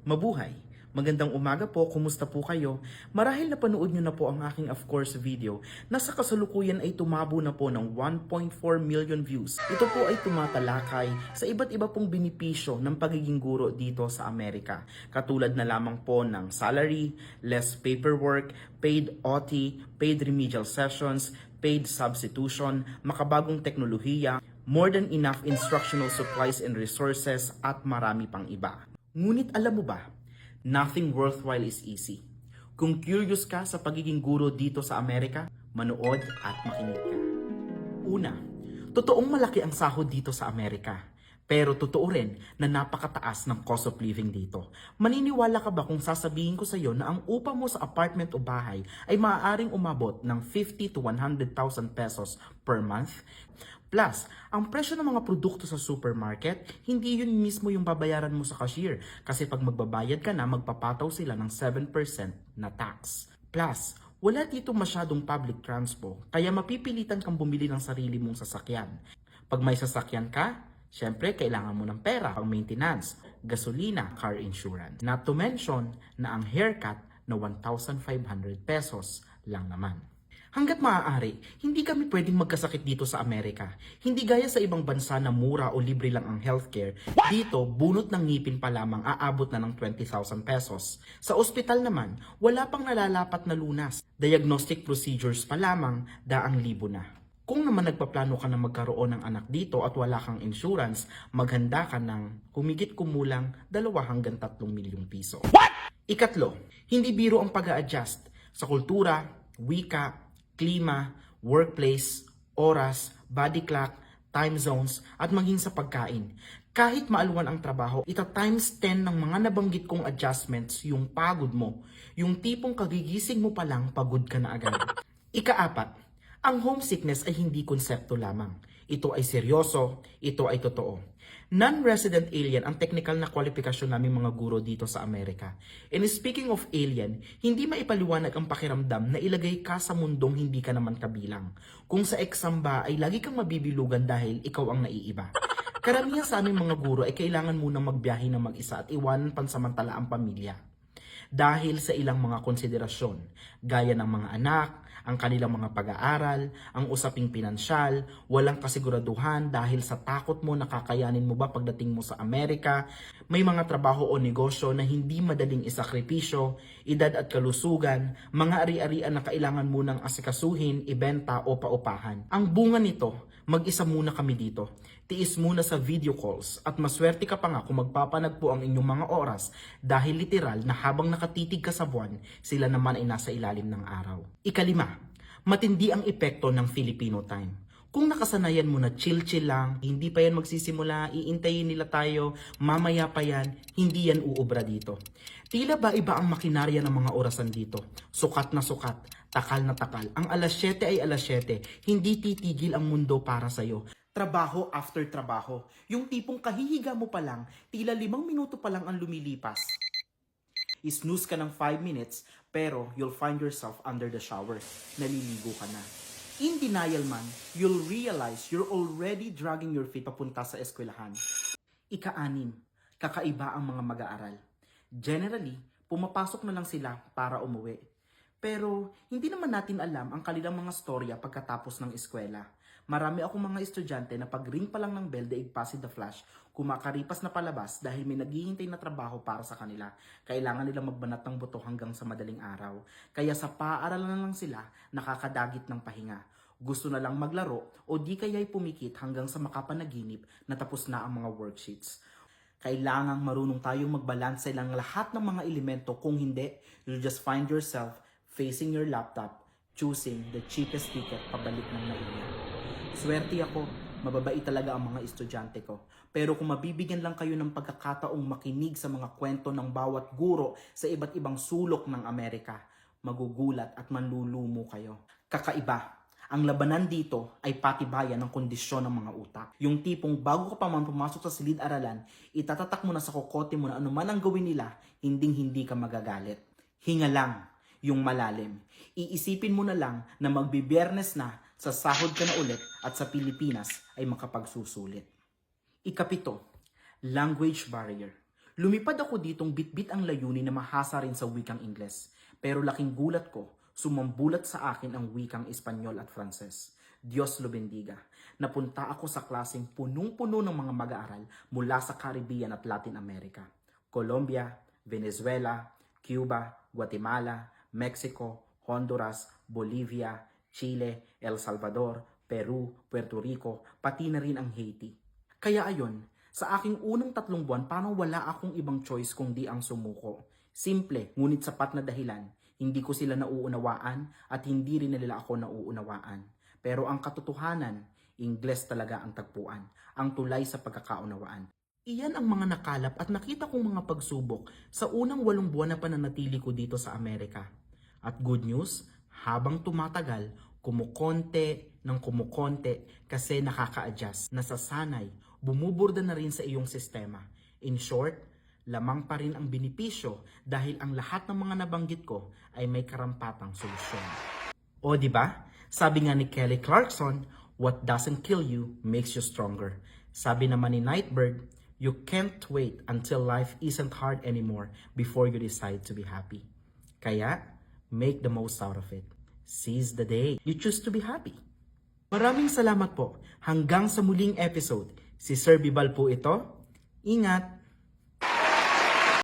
Mabuhay! Magandang umaga po, kumusta po kayo? Marahil napanood nyo na po ang aking of course video na sa kasalukuyan ay tumabo na po ng 1.4 million views. Ito po ay tumatalakay sa iba't iba pong benepisyo ng pagiging guro dito sa Amerika. Katulad na lamang po ng salary, less paperwork, paid OT, paid remedial sessions, paid substitution, makabagong teknolohiya, more than enough instructional supplies and resources at marami pang iba. Ngunit alam mo ba, nothing worthwhile is easy. Kung curious ka sa pagiging guro dito sa Amerika, manood at makinig ka. Una, totoong malaki ang sahod dito sa Amerika. Pero totoo rin na napakataas ng cost of living dito. Maniniwala ka ba kung sasabihin ko sa iyo na ang upa mo sa apartment o bahay ay maaaring umabot ng 50 to 100,000 pesos per month? Plus, ang presyo ng mga produkto sa supermarket, hindi yun mismo yung babayaran mo sa cashier. Kasi pag magbabayad ka na, magpapataw sila ng 7% na tax. Plus, wala dito masyadong public transport, kaya mapipilitan kang bumili ng sarili mong sasakyan. Pag may sasakyan ka, syempre kailangan mo ng pera pang maintenance, gasolina, car insurance. Not to mention na ang haircut na 1,500 pesos lang naman. Hanggat maaari, hindi kami pwedeng magkasakit dito sa Amerika. Hindi gaya sa ibang bansa na mura o libre lang ang healthcare. Dito, bunot ng ngipin pa lamang aabot na ng 20,000 pesos. Sa ospital naman, wala pang nalalapat na lunas. Diagnostic procedures pa lamang, daang libo na. Kung naman nagpaplano ka na magkaroon ng anak dito at wala kang insurance, maghanda ka ng humigit kumulang 2 hanggang 3 milyong piso. Ikatlo, hindi biro ang pag-a-adjust sa kultura, wika, klima, workplace, oras, body clock, time zones, at maging sa pagkain. Kahit maalwan ang trabaho, times 10 ng mga nabanggit kong adjustments yung pagod mo. Yung tipong kagigising mo pa lang, pagod ka na agad. Ikaapat, ang homesickness ay hindi konsepto lamang. Ito ay seryoso, ito ay totoo. Non-resident alien ang technical na kwalifikasyon naming mga guro dito sa Amerika. And speaking of alien, hindi maipaliwanag ang pakiramdam na ilagay ka sa mundong hindi ka naman kabilang. Kung sa exam ba ay lagi kang mabibilugan dahil ikaw ang naiiba. Karamihan sa aming mga guro ay kailangan munang magbiyahe ng mag-isa at iwanan pansamantala ang pamilya. Dahil sa ilang mga konsiderasyon, gaya ng mga anak, ang kanilang mga pag-aaral, ang usaping pinansyal, walang kasiguraduhan dahil sa takot mo na kakayanin mo ba pagdating mo sa Amerika, may mga trabaho o negosyo na hindi madaling isakripisyo, edad at kalusugan, mga ari-arian na kailangan mo nang asikasuhin, ibenta o paupahan. Ang bunga nito, mag-isa muna kami dito. Tiis muna sa video calls at maswerte ka pa nga kung magpapanagpo ang inyong mga oras dahil literal na habang nakatitig ka sa buwan, sila naman ay nasa ilalim ng araw. Ikalima, matindi ang epekto ng Filipino time. Kung nakasanayan mo na chill-chill lang, hindi pa yan magsisimula, iintayin nila tayo, mamaya pa yan, hindi yan uubra dito. Tila ba iba ang makinarya ng mga orasan dito? Sukat na sukat, takal na takal. Ang alas 7 ay alas 7, hindi titigil ang mundo para sa'yo. Trabaho after trabaho. Yung tipong kahihiga mo pa lang, tila 5 minuto pa lang ang lumilipas. Snooze ka ng 5 minutes, pero you'll find yourself under the shower. Naliligo ka na. In denial man, you'll realize you're already dragging your feet papunta sa eskwelahan. Ika-6, kakaiba ang mga mag-aaral. Generally, pumapasok na lang sila para umuwi. Pero hindi naman natin alam ang kanilang mga storya pagkatapos ng eskwela. Marami akong mga estudyante na pag ring pa lang ng bell daig pasid the flash, kumakaripas na palabas dahil may naghihintay na trabaho para sa kanila. Kailangan nilang magbanat ng buto hanggang sa madaling araw. Kaya sa paaralan na lang sila nakakadagit ng pahinga. Gusto na lang maglaro o di kaya'y pumikit hanggang sa makapanaginip na tapos na ang mga worksheets. Kailangang marunong tayong magbalanse lang lahat ng mga elemento, kung hindi, you'll just find yourself facing your laptop, choosing the cheapest ticket pabalik ng naiya. Swerte ako, mababait talaga ang mga estudyante ko. Pero kung mabibigyan lang kayo ng pagkakataong makinig sa mga kwento ng bawat guro sa iba't ibang sulok ng Amerika, magugulat at manlulumo kayo. Kakaiba. Ang labanan dito ay patibayan ng kondisyon ng mga utak. Yung tipong bago ka pa man pumasok sa silid-aralan, itatatak mo na sa kokote mo na anuman ang gawin nila, hindi ka magagalit. Hinga lang, yung malalim. Iisipin mo na lang na magbibiyernes na, sa sahod ka na ulit at sa Pilipinas ay makapagsusulit. Ikapito, language barrier. Lumipad ako ditong bitbit ang layunin na mahasa rin sa wikang Ingles. Pero laking gulat ko, sumambulat sa akin ang wikang Espanyol at Frances. Diyos lo bendiga. Napunta ako sa klaseng punong-puno ng mga mag-aaral mula sa Caribbean at Latin America. Colombia, Venezuela, Cuba, Guatemala, Mexico, Honduras, Bolivia, Chile, El Salvador, Peru, Puerto Rico, pati na rin ang Haiti. Kaya ayon, sa aking unang 3 buwan parang wala akong ibang choice kundi ang sumuko. Simple, ngunit sapat na dahilan. Hindi ko sila nauunawaan at hindi rin nila ako nauunawaan. Pero ang katotohanan, Ingles talaga ang tagpuan, ang tulay sa pagkakaunawaan. Iyan ang mga nakalap at nakita kong mga pagsubok sa unang 8 buwan na pananatili ko dito sa Amerika. At good news, habang tumatagal, kumukonte kasi nakaka-adjust, nasasanay, bumuburda na rin sa iyong sistema. In short, lamang pa rin ang benepisyo dahil ang lahat ng mga nabanggit ko ay may karampatang solusyon. O di ba? Sabi nga ni Kelly Clarkson, what doesn't kill you makes you stronger. Sabi naman ni Nightbird, you can't wait until life isn't hard anymore before you decide to be happy. Kaya, make the most out of it. Seize the day you choose to be happy. Maraming salamat po. Hanggang sa muling episode. Si Sir Bibal po ito. Ingat!